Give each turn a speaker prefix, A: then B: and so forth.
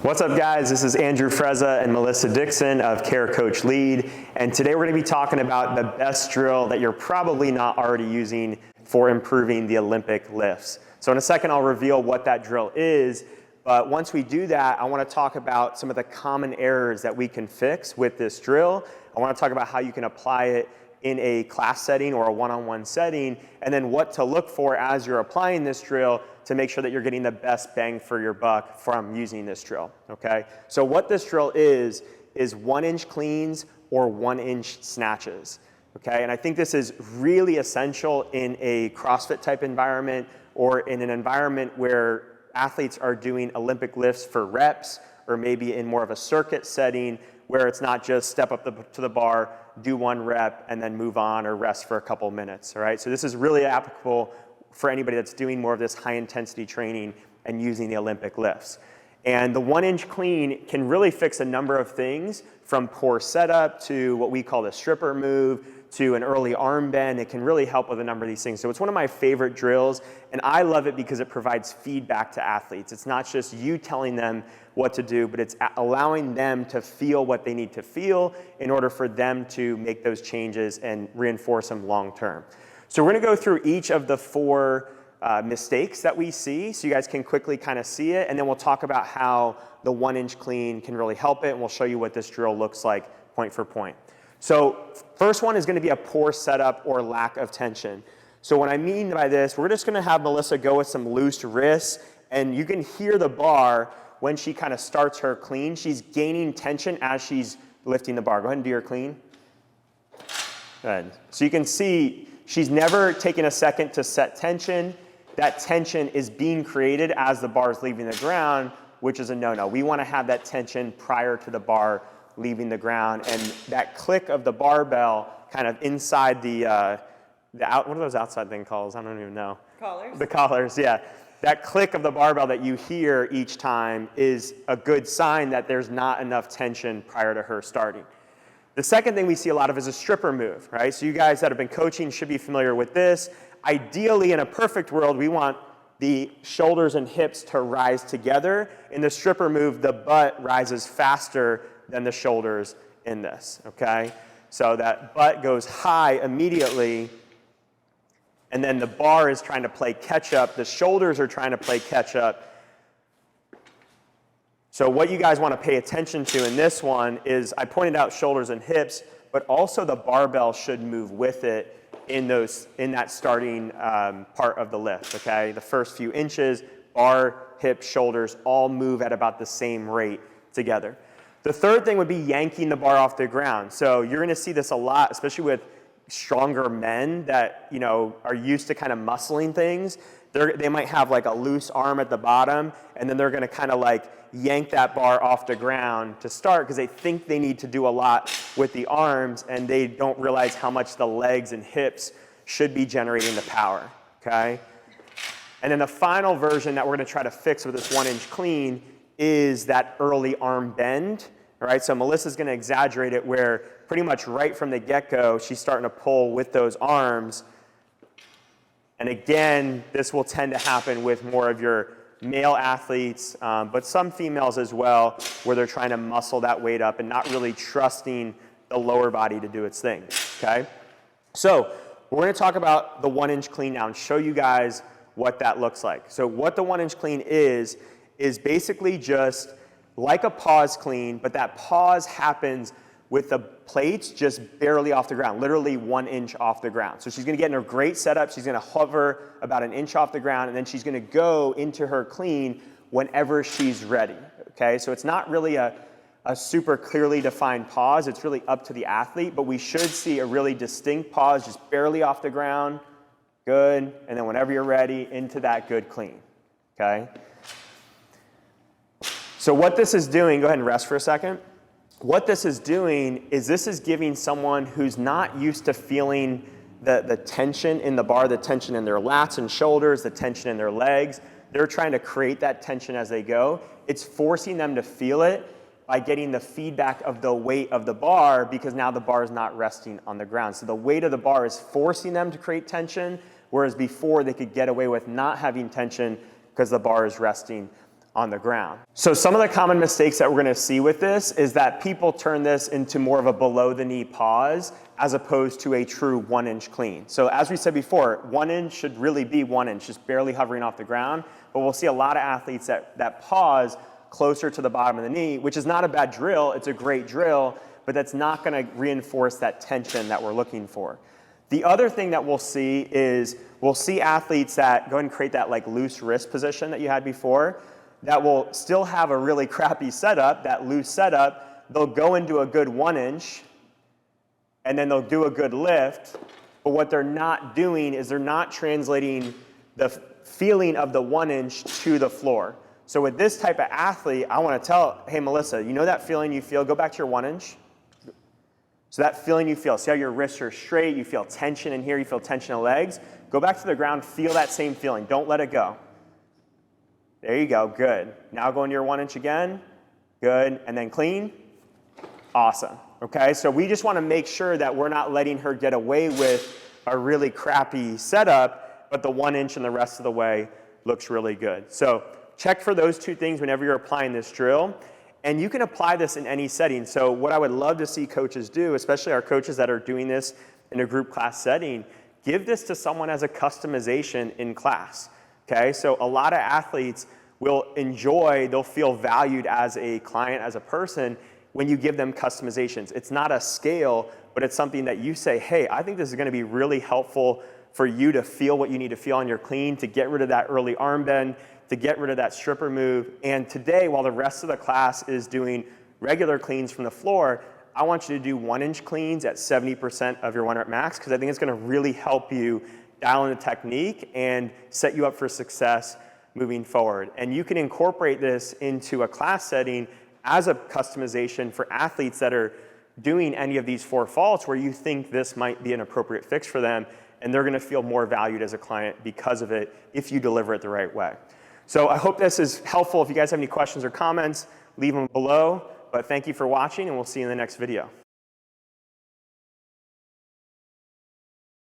A: What's up, guys? This is Andrew Frezza and Melissa Dixon of Care.Coach.Lead, and today we're going to be talking about the best drill that you're probably not already using for improving the Olympic lifts. So in a second, I'll reveal what that drill is, but once we do that, I want to talk about some of the common errors that we can fix with this drill. I want to talk about how you can apply it in a class setting or a one-on-one setting, and then what to look for as you're applying this drill to make sure that you're getting the best bang for your buck from using this drill, okay? So what this drill is 1-inch cleans or 1-inch snatches, okay? And I think this is really essential in a CrossFit type environment or in an environment where athletes are doing Olympic lifts for reps, or maybe in more of a circuit setting where it's not just step up to the bar, do 1 rep, and then move on or rest for a couple minutes, all right? So this is really applicable for anybody that's doing more of this high intensity training and using the Olympic lifts. And the 1-inch clean can really fix a number of things, from poor setup to what we call the stripper move to an early arm bend. It can really help with a number of these things. So it's one of my favorite drills, and I love it because it provides feedback to athletes. It's not just you telling them what to do, but it's allowing them to feel what they need to feel in order for them to make those changes and reinforce them long term. So we're gonna go through each of the 4 mistakes that we see so you guys can quickly kind of see it, and then we'll talk about how the 1-inch clean can really help it, and we'll show you what this drill looks like point for point. So first one is gonna be a poor setup or lack of tension. So what I mean by this, we're just gonna have Melissa go with some loose wrists, and you can hear the bar when she kind of starts her clean. She's gaining tension as she's lifting the bar. Go ahead and do your clean. Good. So you can see she's never taken a second to set tension. That tension is being created as the bar is leaving the ground, which is a no-no. We want to have that tension prior to the bar leaving the ground, and that click of the barbell kind of inside what are those outside thing called? I don't even know.
B: Collars.
A: The collars, yeah. That click of the barbell that you hear each time is a good sign that there's not enough tension prior to her starting. The second thing we see a lot of is a stripper move, right? So you guys that have been coaching should be familiar with this. Ideally, in a perfect world, we want the shoulders and hips to rise together. In the stripper move, the butt rises faster than the shoulders in this, okay? So that butt goes high immediately, and then the bar is trying to play catch up. The shoulders are trying to play catch up. So what you guys want to pay attention to in this one is, I pointed out shoulders and hips, but also the barbell should move with it in that starting part of the lift, okay? The first few inches, bar, hip, shoulders all move at about the same rate together. The third thing would be yanking the bar off the ground. So you're gonna see this a lot, especially with stronger men that are used to kind of muscling things. They might have like a loose arm at the bottom, and then they're gonna kind of like yank that bar off the ground to start because they think they need to do a lot with the arms, and they don't realize how much the legs and hips should be generating the power, okay? And then the final version that we're gonna try to fix with this 1-inch clean is that early arm bend, all right? So Melissa's gonna exaggerate it where pretty much right from the get-go, she's starting to pull with those arms. And again, this will tend to happen with more of your male athletes, but some females as well, where they're trying to muscle that weight up and not really trusting the lower body to do its thing, okay? So we're gonna talk about the 1-inch clean now and show you guys what that looks like. So what the 1-inch clean is basically just like a pause clean, but that pause happens with the plates just barely off the ground, literally 1 inch off the ground. So she's gonna get in her great setup, she's gonna hover about 1 inch off the ground, and then she's gonna go into her clean whenever she's ready, okay? So it's not really a super clearly defined pause, it's really up to the athlete, but we should see a really distinct pause, just barely off the ground, good, and then whenever you're ready, into that good clean, okay? So what this is doing, go ahead and rest for a second. What this is doing is this is giving someone who's not used to feeling the tension in the bar, the tension in their lats and shoulders, the tension in their legs. They're trying to create that tension as they go. It's forcing them to feel it by getting the feedback of the weight of the bar, because now the bar is not resting on the ground. So the weight of the bar is forcing them to create tension, whereas before they could get away with not having tension because the bar is resting on the ground. So some of the common mistakes that we're gonna see with this is that people turn this into more of a below the knee pause as opposed to a true 1-inch clean. So as we said before, 1 inch should really be 1 inch, just barely hovering off the ground. But we'll see a lot of athletes that pause closer to the bottom of the knee, which is not a bad drill, it's a great drill, but that's not gonna reinforce that tension that we're looking for. The other thing that we'll see is, we'll see athletes that go ahead and create that like loose wrist position that you had before, that will still have a really crappy setup, that loose setup. They'll go into a good 1 inch, and then they'll do a good lift, but what they're not doing is they're not translating the feeling of the 1 inch to the floor. So with this type of athlete, I wanna tell, hey Melissa, you know that feeling you feel? Go back to your 1 inch. So that feeling you feel, see how your wrists are straight, you feel tension in here, you feel tension in the legs. Go back to the ground, feel that same feeling, don't let it go. There you go, good. Now go into your 1 inch again, good, and then clean, awesome. Okay, so we just wanna make sure that we're not letting her get away with a really crappy setup, but the 1 inch and the rest of the way looks really good. So check for those two things whenever you're applying this drill. And you can apply this in any setting. So what I would love to see coaches do, especially our coaches that are doing this in a group class setting, give this to someone as a customization in class. Okay, so a lot of athletes will enjoy, they'll feel valued as a client, as a person, when you give them customizations. It's not a scale, but it's something that you say, hey, I think this is gonna be really helpful for you to feel what you need to feel on your clean, to get rid of that early arm bend, to get rid of that stripper move. And today, while the rest of the class is doing regular cleans from the floor, I want you to do 1 inch cleans at 70% of your 1 rep max, because I think it's gonna really help you dial in the technique and set you up for success moving forward. And you can incorporate this into a class setting as a customization for athletes that are doing any of these 4 faults where you think this might be an appropriate fix for them, and they're gonna feel more valued as a client because of it if you deliver it the right way. So I hope this is helpful. If you guys have any questions or comments, leave them below. But thank you for watching, and we'll see you in the next video.